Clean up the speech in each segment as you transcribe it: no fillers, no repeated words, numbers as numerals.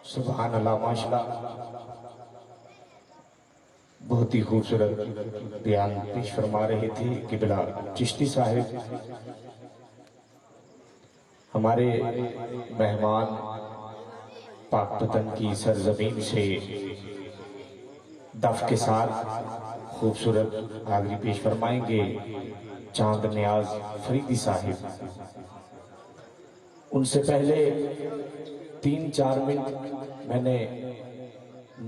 سبحان اللہ، ماشاءاللہ، بہت ہی خوبصورت بیان پیش فرما رہے تھے قبلہ چشتی صاحب۔ ہمارے مہمان پاک پتن کی سرزمین سے دف کے ساتھ خوبصورت حاضری پیش فرمائیں گے چاند نیاز فریدی صاحب۔ ان سے پہلے 3-4 منٹ میں نے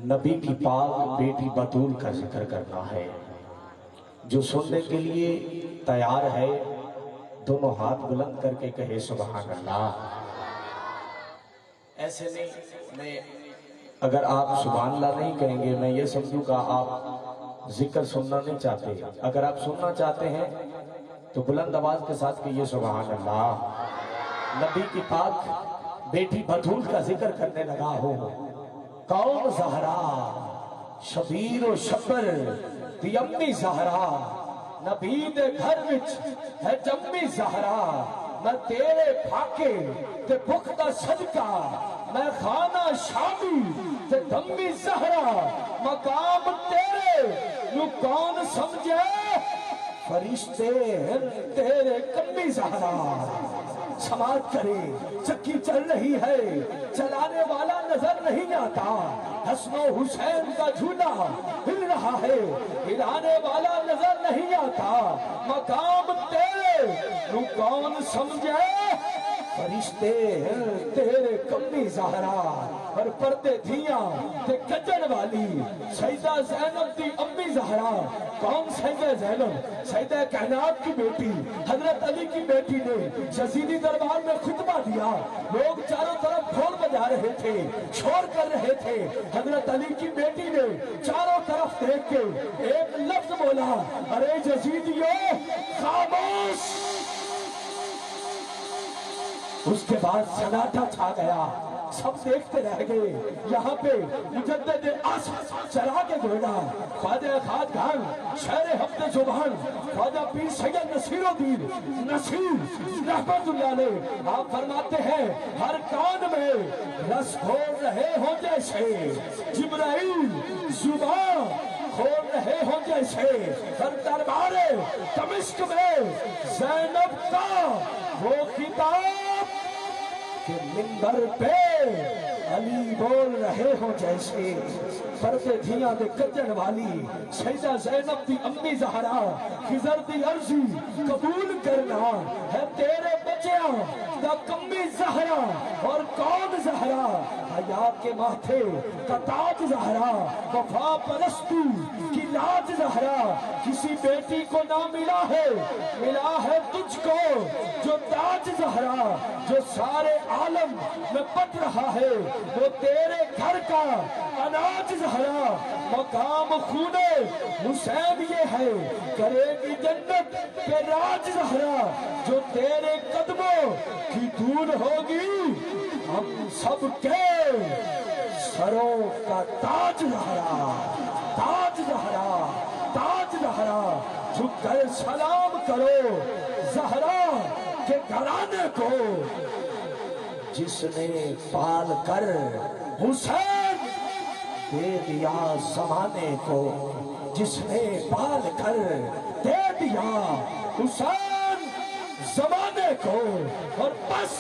نبی کی پاک بیٹی بطول کا ذکر کرنا ہے۔ جو سننے کے لیے تیار ہے دونوں ہاتھ بلند کر کے کہے سبحان اللہ۔ ایسے نہیں، میں اگر آپ سبحان اللہ نہیں کہیں گے میں یہ سمجھوں گا آپ ذکر سننا نہیں چاہتے۔ اگر آپ سننا چاہتے ہیں تو بلند آواز کے ساتھ کہیے سبحان اللہ۔ نبی کی پاک بیٹی بطول کا ذکر کرنے لگا ہو۔ کون زہرا شبیر و شبر دی امی زہرا، نبی دے گھر وچ ہے جمی زہرا۔ میں تیرے پھاکے تے بھوک دا صدقہ، میں خانہ شامی تے دمی زہرا۔ مقام تیرے نو کون سمجھے، فرشتے ہیں تیرے کمی زہرا۔ سماعت کرے چکی چل رہی ہے، چلانے والا نظر نہیں آتا۔ حسن و حسین کا جھولا ہل رہا ہے، ہلانے والا نظر نہیں آتا۔ مقام تیرے نو کون سمجھے، فرشتے ہیں تیرے کمی زہرا۔ اور پردے دھیاں تے کجن والی سیدہ زینب دی امی زہرا۔ کون سیدہ زینب؟ سیدہ کائنات کی بیٹی حضرت علی کی بیٹی نے یزیدی دربار میں خطبہ دیا۔ لوگ چاروں طرف ڈھول بجا رہے تھے، شور کر رہے تھے۔ حضرت علی کی بیٹی نے چاروں طرف دیکھ کے ایک لفظ بولا، ارے یزیدیو خاموش۔ اس کے بعد سناٹا چھا گیا، سب دیکھتے رہ گئے۔ یہاں پہ مجدد عصر چلا کے گویا خواجہ خواج خان شہر ہفتے زبان خواجہ پیر سید نصیر الدین نصیر رحمت اللہ علیہ، آپ فرماتے ہیں ہر کان میں رس کھول رہے ہوں جیسے جبرائیل زبان کھول رہے ہوں جیسے۔ ہر دربار دمشق میں زینب کا وہ خطاب کہ منبر پہ علی بول رہے ہوں جیسے۔ پردے دھیاں دے کجن والی سیدہ زینب دی امی زہرا، خضر دی عرضی قبول کرنا ہے تیرے بچیاں دا کمی زہرا۔ اور کون زہرا؟ حیا کے ماتھے کا تاج زہرا، وفا پرستی کی لاج زہرا۔ کسی بیٹی کو نہ ملا ہے، ملا ہے تجھ کو جو تاج زہرا۔ جو سارے عالم میں پٹ رہا ہے وہ تیرے گھر کا اناج زہرا۔ مقام خون حسین یہ ہے، کرے گی جنت پہ راج زہرا۔ جو تیرے قدموں کی دھول ہوگی ہم سب کے سروں کا تاج زہرا۔ تاج زہرا، تاج زہرا، جھک کر سلام کرو زہرا کے گھرانے کو جس نے پال کر حسین دے دیا زمانے کو۔ جس نے پال کر دے دیا حسین زمانے کو۔ اور بس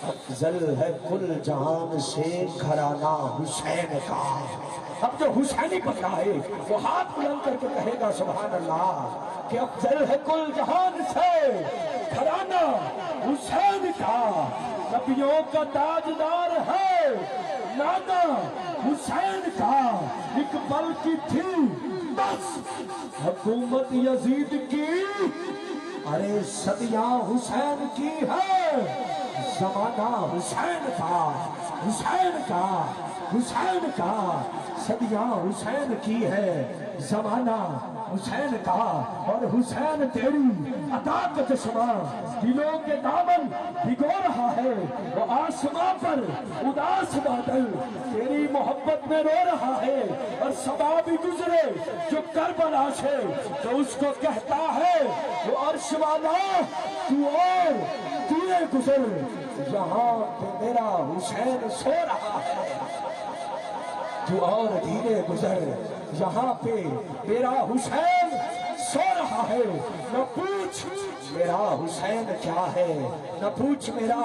افضل ہے کل جہان سے گھرانہ حسین کا۔ اب جو حسینی بندہ ہے وہ ہاتھ بلند کر کے کہے گا سبحان اللہ کہ افضل ہے کل جہان سے گھرانہ حسین کا۔ نبیوں کا تاجدار ہے نانا حسین کا۔ ایک پل کی تھی بس حکومت یزید کی، ارے صدیاں حسین کی ہے۔ زمانہ حسین کا، حسین کا، حسین کا، صدیاں حسین کی ہے۔ زمانہ حسین کا، اور حسین تیری عطا کا چشمہ دلوں کے دامن بھگو رہا ہے۔ وہ آسمان پر اداس بادل تیری محبت میں رو رہا ہے۔ اور صبا بھی گزرے جو کربلا سے تو اس کو کہتا ہے وہ عرش والا تو اور تیرے گزر یہاں پہ میرا حسین سو رہا ہے، تو اور دھیرے گزر، یہاں پہ میرا حسین سو رہا ہے، نہ پوچھ میرا حسین کیا ہے، نہ پوچھ میرا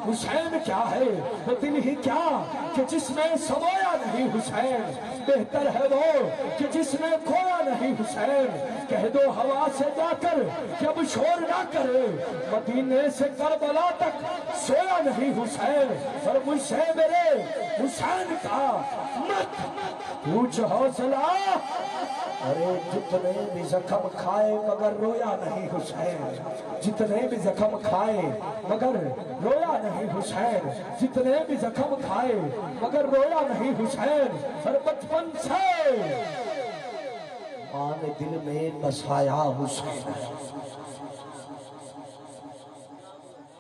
حسین کیا ہے، وہ دل ہی کیا کہ جس میں سمایا نہیں حسین، بہتر ہے وہ کہ جس میں کھویا نہیں حسین، کہہ دو ہوا سے جا کر کہ اب شور نہ کرے، مدینے سے کربلا تک سویا نہیں حسین، اور مجھ سے میرے حسین کا مت پوچھ حوصلہ، ارے جتنے بھی زخم کھائے مگر رویا نہیں حسین، جتنے بھی زخم کھائے مگر رویا نہیں حسین، جتنے بھی زخم کھائے مگر رویا نہیں حسین، اور بچپن سے ماں نے دل میں بسایا حسین۔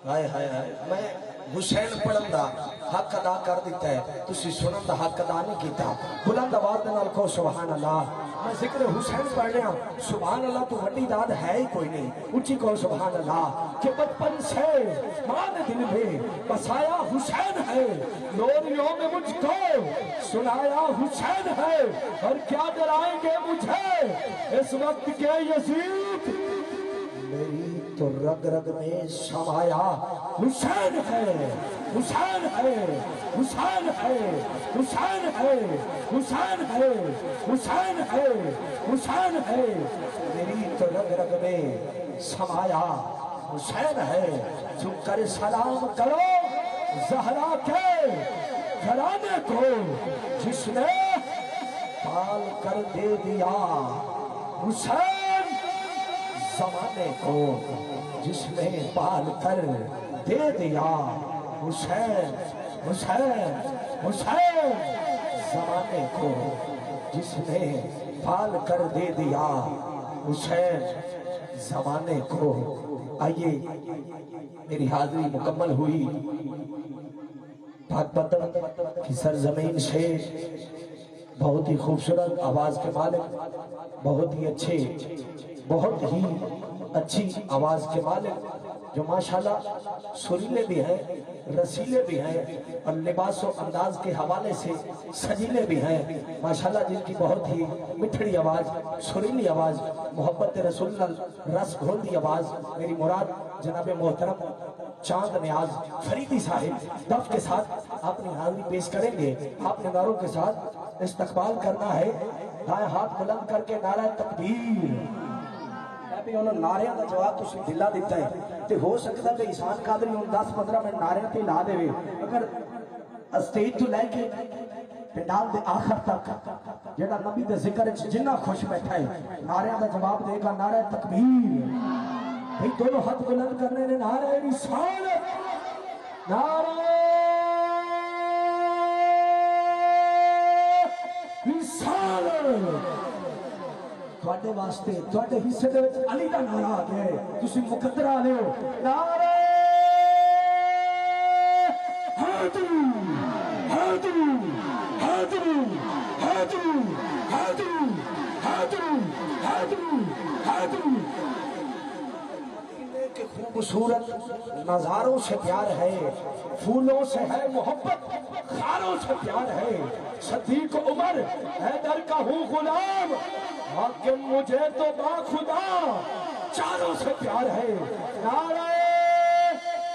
ہائے ہائے ہائے، میں حسین پڑھن دا حق ادا کر دیتا ہے، تسی سنن دا حق ادا نہیں کیتا، بلند آواز نال کو سبحان اللہ۔ میں ذکر حسین پڑھ رہا، سبحان اللہ تو وڈی داد ہے ہی کوئی نہیں، اونچی کو سبحان اللہ، کہ بچپن سے ماں نے دل میں بسایا حسین ہے، لوریوں میں مجھ کو سنایا حسین ہے، اور کیا ڈرائیں گے مجھے اس وقت کے یزید، میری تو رگ رگ میں سمایا حسین ہے، حسین ہے، حسین ہے، حسین ہے، حسین ہے، حسین ہے، حسین ہے، میری تو رگ رگ میں سمایا حسین ہے، جھک کر سلام کرو زہرا کے گھرانے کو جس نے پال کر دے دیا حسین زمانے کو، جس نے پال کر دے دیا حسین، حسین، حسین زمانے کو، جس نے پال کر دے دیا حسین زمانے کو۔ آئیے میری حاضری مکمل ہوئی، پاک پتن کی سرزمین سے بہت ہی خوبصورت آواز کے مالک، بہت ہی اچھے، بہت ہی اچھی آواز کے مالک، جو ماشاءاللہ سریلے بھی ہیں، رسیلے بھی ہیں، اور لباس و انداز کے حوالے سے سجیلے بھی ہیں، ماشاءاللہ جن کی بہت ہی مٹھڑی آواز، سریلی آواز، محبت رسول اللہ رس گھولتی آواز، میری مراد جناب محترم چاند نیاز فریدی صاحب دف کے ساتھ اپنی حاضری پیش کریں گے۔ آپ نے نعروں کے ساتھ استقبال کرنا ہے، دائیں ہاتھ بلند کر کے نعرہ تکبیر، بھی انہوں نعریاں دا جواب تسی دلا دیتا ہے، تے ہو سکتا ہے کہ احسان قادری ان 10-15 منٹ نعریاں تے لا دے وے، اگر اسٹیج تو لے کے پنڈال دے آخر تک جیڑا نبی دے ذکر جنہ خوش بیٹھا ہے نعریاں دا جواب دے گا، نعرہ تکبیر، بھئی دونوں ہاتھ بلند کرنے نے، نعرہ رسالت، نعرہ رسالت، تواڈے واسطے تواڈے حصے دے وچ علی دا نعرہ آ گیا ہے، تسی مقدر آ لے ہو، نعرہ حیدر، حیدر، حیدر، حیدر، حیدر، حیدر، حیدر، حیدر، کہ خوبصورت نظاروں سے پیار ہے، پھولوں سے ہے محبت، خاروں سے پیار ہے، صدیق عمر حیدر کا ہوں غلام، حاکم مجھے تو با خدا چاروں سے پیار ہے، نعرہ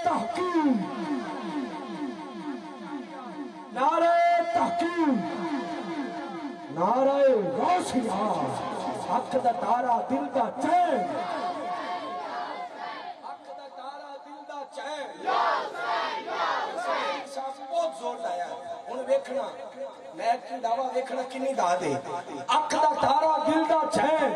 تحقیق، نعرہ تحقیق، نعرہ غوثیہ، حق دا تارا دل دا چین، حق دا تارا دل دا چین، بہت زور لایا انہیں ویکھنا میں کی دعویٰ ویکھنا کنی دا دے، اکھ دا تارا دل دا چین،